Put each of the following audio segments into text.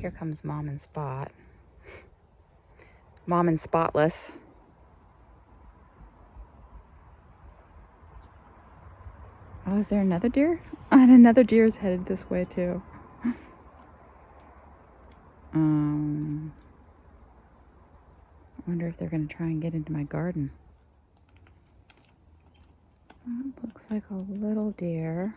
here comes Mom and Spot. Mom and Spotless. Oh, is there another deer? And another deer is headed this way too. I wonder if they're going to try and get into my garden. Looks like a little deer.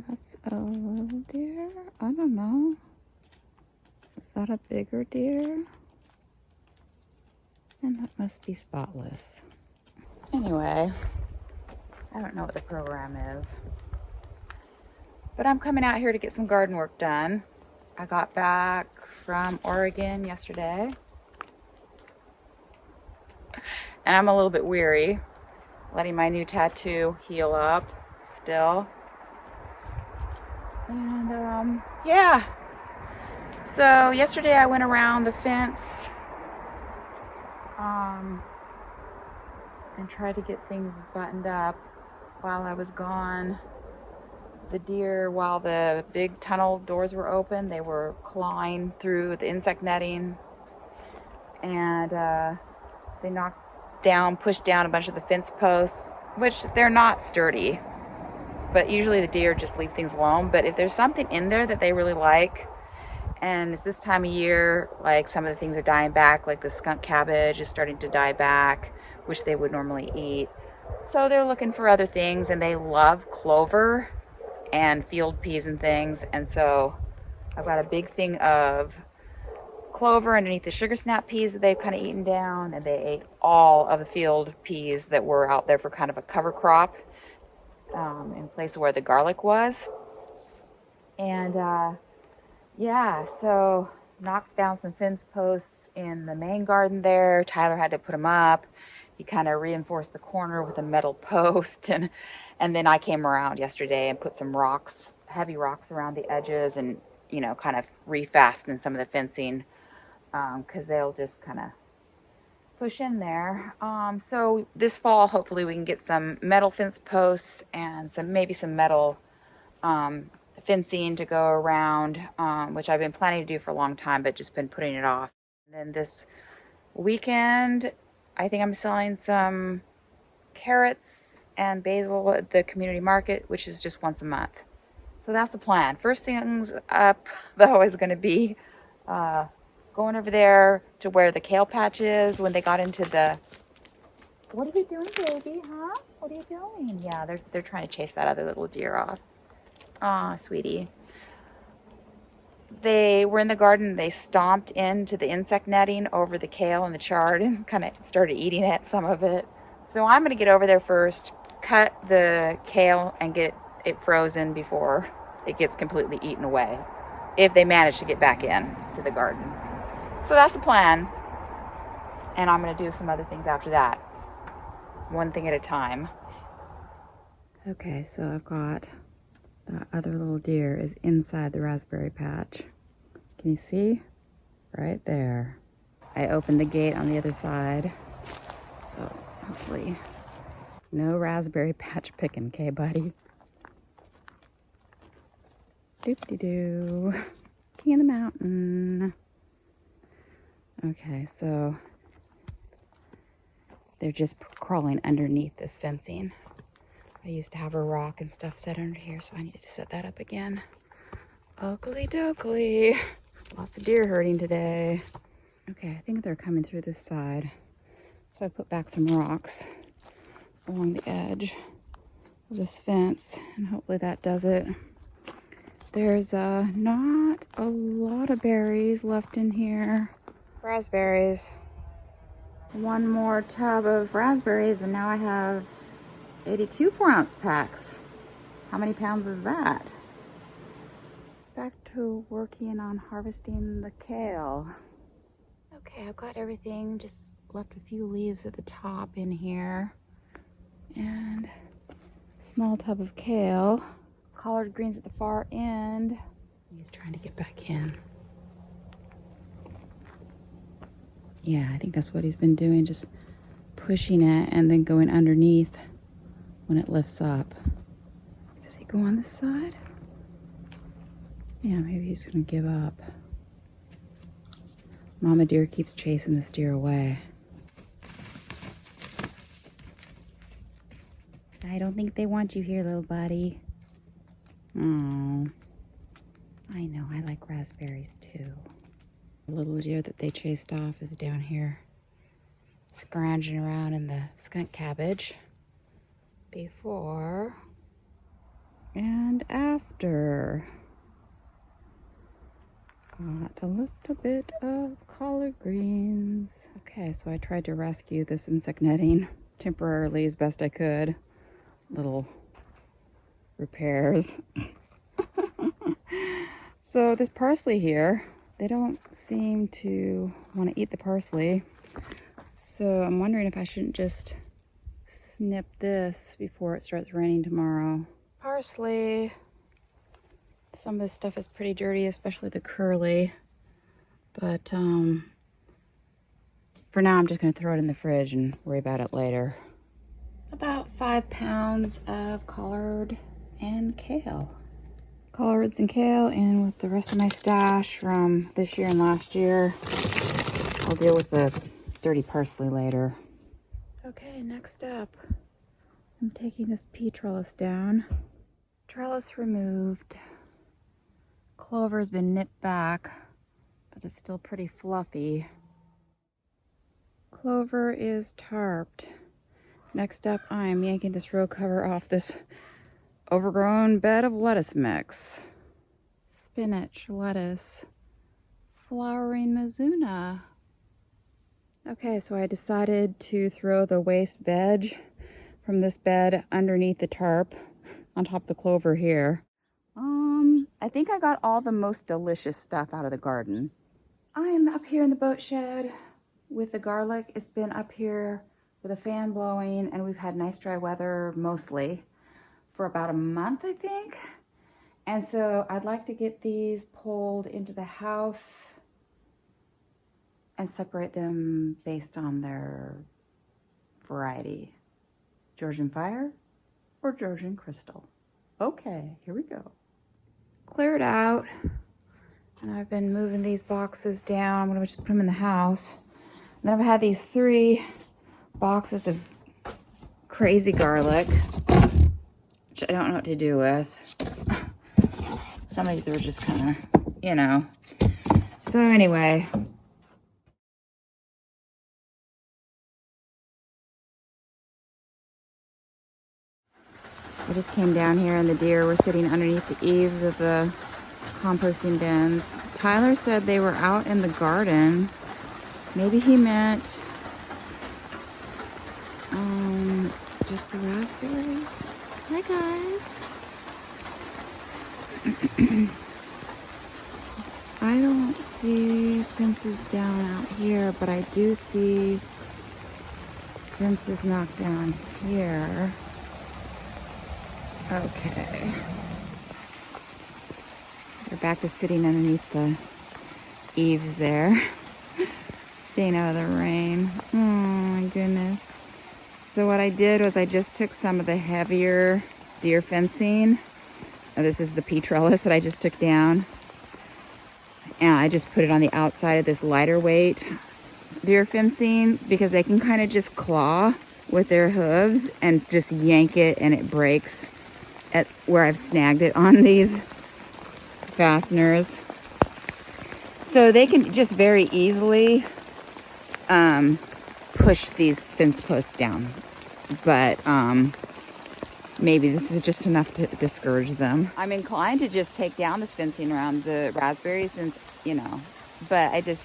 That's a little deer? I don't know. Is that a bigger deer? And that must be Spotless. Anyway, I don't know what the program is. But I'm coming out here to get some garden work done. I got back from Oregon yesterday. And I'm a little bit weary, letting my new tattoo heal up still. And yeah. So yesterday I went around the fence and tried to get things buttoned up while I was gone. The deer, while the big tunnel doors were open, they were clawing through the insect netting, and they pushed down a bunch of the fence posts, which they're not sturdy, but usually the deer just leave things alone. But if there's something in there that they really like, and it's this time of year, like some of the things are dying back, like the skunk cabbage is starting to die back, which they would normally eat. So they're looking for other things, and they love clover and field peas and things. And so I've got a big thing of clover underneath the sugar snap peas that they've kind of eaten down, and they ate all of the field peas that were out there for kind of a cover crop in place where the garlic was. And yeah, so knocked down some fence posts in the main garden there. Tyler had to put them up. He kind of reinforced the corner with a metal post, and then I came around yesterday and put some rocks, heavy rocks around the edges, and kind of refastened some of the fencing because they'll just kind of push in there. So this fall, hopefully we can get some metal fence posts and maybe some metal fencing to go around, which I've been planning to do for a long time, but just been putting it off. And then this weekend, I think I'm selling some carrots and basil at the community market, which is just once a month. So that's the plan. First things up, though, is going to be going over there to where the kale patch is when they got into the... What are you doing, baby? Huh? What are you doing? Yeah, they're trying to chase that other little deer off. Aw, sweetie. They were in the garden. They stomped into the insect netting over the kale and the chard and kind of started eating it, some of it. So I'm going to get over there first, cut the kale, and get it frozen before it gets completely eaten away, if they manage to get back in to the garden. So that's the plan. And I'm going to do some other things after that. One thing at a time. Okay, so I've got... the other little deer is inside the raspberry patch. Can you see? Right there. I opened the gate on the other side. So hopefully no raspberry patch picking, okay, buddy? Doop-de-doo. King of the mountain. Okay, so they're just crawling underneath this fencing. I used to have a rock and stuff set under here, so I needed to set that up again. Oakley dokley. Lots of deer herding today. Okay, I think they're coming through this side. So I put back some rocks along the edge of this fence, and hopefully that does it. There's not a lot of berries left in here. Raspberries. One more tub of raspberries, and now I have 82 4-ounce packs. How many pounds is that? Back to working on harvesting the kale. Okay, I've got everything. Just left a few leaves at the top in here. And a small tub of kale. Collard greens at the far end. He's trying to get back in. Yeah, I think that's what he's been doing. Just pushing it and then going underneath when it lifts up. Does he go on this side? Yeah, maybe he's gonna give up. Mama deer keeps chasing this deer away. I don't think they want you here, little buddy. Oh, I know, I like raspberries too. The little deer that they chased off is down here, scrounging around in the skunk cabbage before and after. Got a little bit of collard greens. Okay, so I tried to rescue this insect netting temporarily as best I could. Little repairs. So this parsley here, they don't seem to want to eat the parsley. So I'm wondering if I shouldn't just snip this before it starts raining tomorrow. Parsley. Some of this stuff is pretty dirty, especially the curly. But for now, I'm just going to throw it in the fridge and worry about it later. About 5 pounds of collard and kale. Collards and kale, and with the rest of my stash from this year and last year, I'll deal with the dirty parsley later. Okay, next up, I'm taking this pea trellis down. Trellis removed. Clover has been nipped back, but it's still pretty fluffy. Clover is tarped. Next up, I am yanking this row cover off this overgrown bed of lettuce mix. Spinach, lettuce, flowering mizuna. Okay, so I decided to throw the waste veg from this bed underneath the tarp on top of the clover here. I think I got all the most delicious stuff out of the garden. I'm up here in the boat shed with the garlic. It's been up here with a fan blowing, and we've had nice dry weather mostly for about a month, I think. And so I'd like to get these pulled into the house and separate them based on their variety. Georgian Fire or Georgian Crystal. Okay, here we go. Cleared out, and I've been moving these boxes down. I'm gonna just put them in the house. And then I've had these 3 boxes of crazy garlic, which I don't know what to do with. Some of these are just kind of, you know. So anyway, I just came down here and the deer were sitting underneath the eaves of the composting bins. Tyler said they were out in the garden. Maybe he meant just the raspberries. Hi guys. I don't see fences down out here, but I do see fences knocked down here. Okay. They're back to sitting underneath the eaves there. Staying out of the rain. Oh my goodness. So what I did was I just took some of the heavier deer fencing. This is the pea trellis that I just took down. And I just put it on the outside of this lighter weight deer fencing because they can kind of just claw with their hooves and just yank it and it breaks at where I've snagged it on these fasteners. So they can just very easily push these fence posts down. But maybe this is just enough to discourage them. I'm inclined to just take down this fencing around the raspberries since, you know, but I just,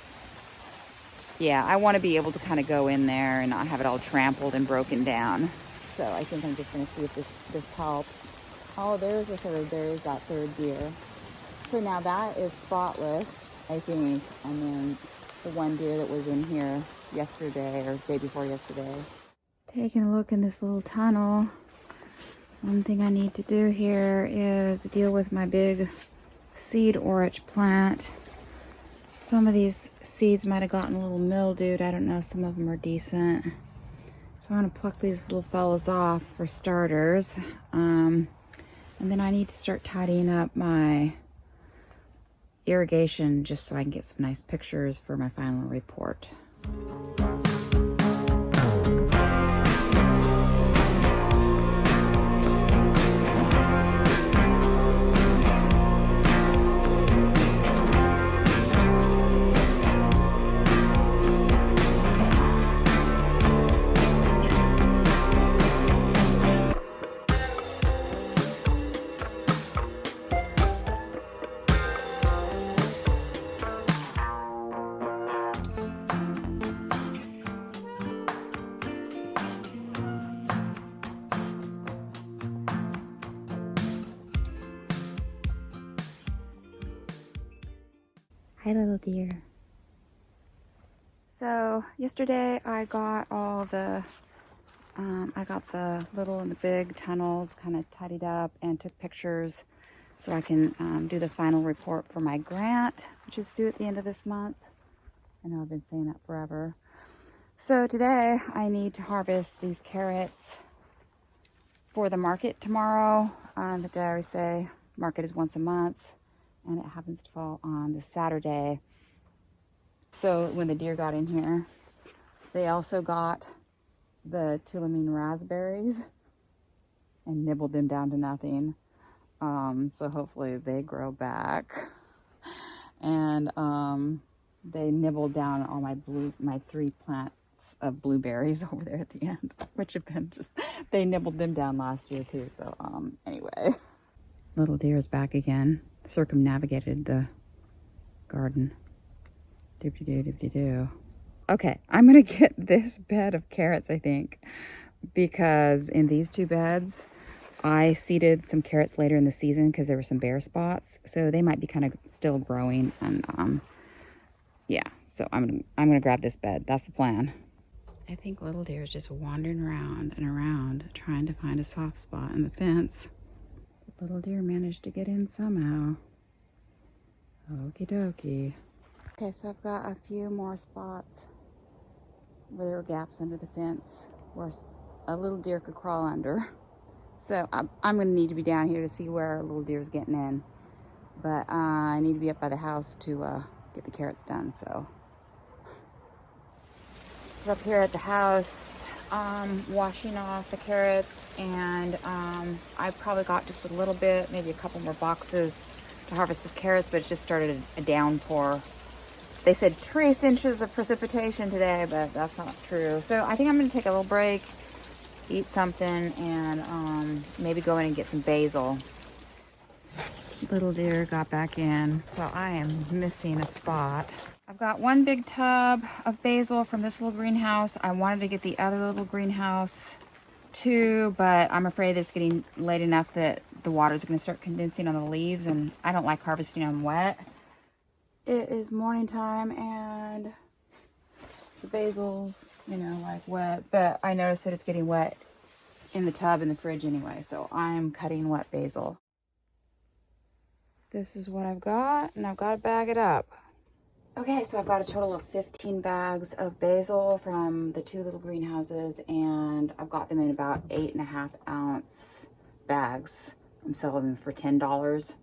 yeah, I want to be able to kind of go in there and not have it all trampled and broken down. So I think I'm just going to see if this helps. Oh, there's a third. There is that third deer. So now that is spotless, I think. And then the one deer that was in here yesterday or day before yesterday. Taking a look in this little tunnel. One thing I need to do here is deal with my big seed orach plant. Some of these seeds might have gotten a little mildewed. I don't know. Some of them are decent. So I want to pluck these little fellas off for starters. And then I need to start tidying up my irrigation just so I can get some nice pictures for my final report. Hi, little dear. So yesterday I got all the, I got the little and the big tunnels kind of tidied up and took pictures so I can do the final report for my grant, which is due at the end of this month. I know I've been saying that forever. So today I need to harvest these carrots for the market tomorrow. The day I always say market is once a month, and it happens to fall on this Saturday. So when the deer got in here, they also got the Tulamine raspberries and nibbled them down to nothing. So hopefully they grow back. And they nibbled down all my 3 plants of blueberries over there at the end, which have been just, they nibbled them down last year too. So anyway, little deer is back again. Circumnavigated the garden. Doop-de-doo. Okay, I'm gonna get this bed of carrots, I think, because in these 2 beds I seeded some carrots later in the season because there were some bare spots, so they might be kind of still growing. And yeah, so I'm gonna grab this bed. That's the plan. I think little deer is just wandering around and around trying to find a soft spot in the fence. Little deer managed to get in somehow. Okie dokie. Okay, so I've got a few more spots where there were gaps under the fence where a little deer could crawl under. So I'm going to need to be down here to see where a little deer is getting in. But I need to be up by the house to get the carrots done. So I was up here at the house washing off the carrots, and I probably got just a little bit, maybe a couple more boxes to harvest the carrots, but it just started a downpour. They said trace inches of precipitation today, but that's not true. So I think I'm going to take a little break, eat something, and maybe go in and get some basil. Little deer got back in, so I am missing a spot. I've got 1 big tub of basil from this little greenhouse. I wanted to get the other little greenhouse too, but I'm afraid it's getting late enough that the water's going to start condensing on the leaves, and I don't like harvesting on wet. It is morning time and the basil's, you know, like wet, but I noticed that it's getting wet in the tub in the fridge anyway, so I'm cutting wet basil. This is what I've got, and I've got to bag it up. Okay, so I've got a total of 15 bags of basil from the 2 little greenhouses, and I've got them in about 8.5 ounce bags. I'm selling them for $10.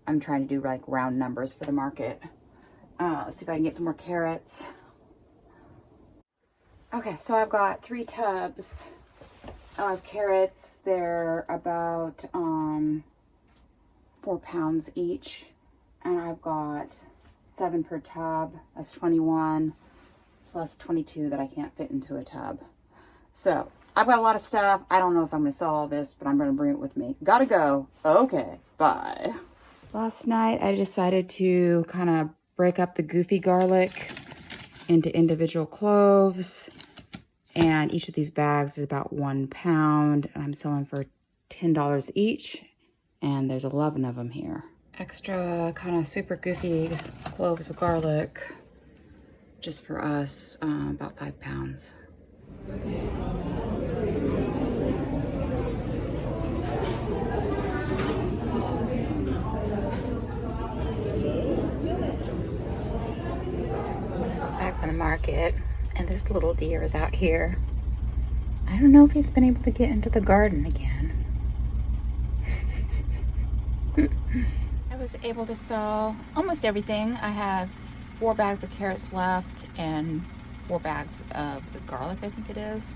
I'm trying to do like round numbers for the market. Let's see if I can get some more carrots. Okay, so I've got 3 tubs of carrots. They're about 4 pounds each, and I've got 7 per tub. That's 21 plus 22 that I can't fit into a tub. So I've got a lot of stuff. I don't know if I'm going to sell all this, but I'm going to bring it with me. Gotta go. Okay, bye. Last night I decided to kind of break up the goofy garlic into individual cloves, and each of these bags is about 1 pound. I'm selling for $10 each, and there's 11 of them here. Extra kind of super goofy cloves of garlic just for us, about 5 pounds. Back from the market, and this little deer is out here. I don't know if he's been able to get into the garden again. was able to sell almost everything. I have 4 bags of carrots left and 4 bags of the garlic, I think it is.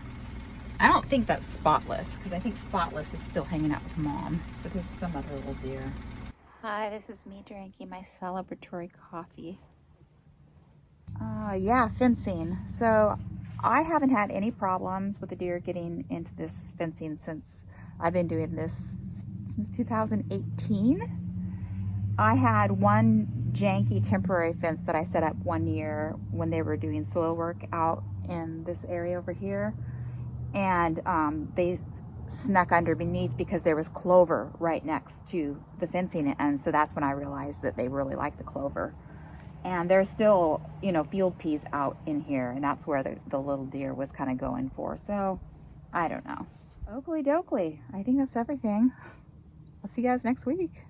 I don't think that's Spotless, because I think Spotless is still hanging out with Mom. So this is some other little deer. Hi, this is me drinking my celebratory coffee. Yeah, fencing. So I haven't had any problems with the deer getting into this fencing since I've been doing this since 2018. I had one janky temporary fence that I set up one year when they were doing soil work out in this area over here. And they snuck underneath because there was clover right next to the fencing. And so that's when I realized that they really like the clover. And there's still, you know, field peas out in here, and that's where the little deer was kind of going for. So, I don't know. Oakley dokley. I think that's everything. I'll see you guys next week.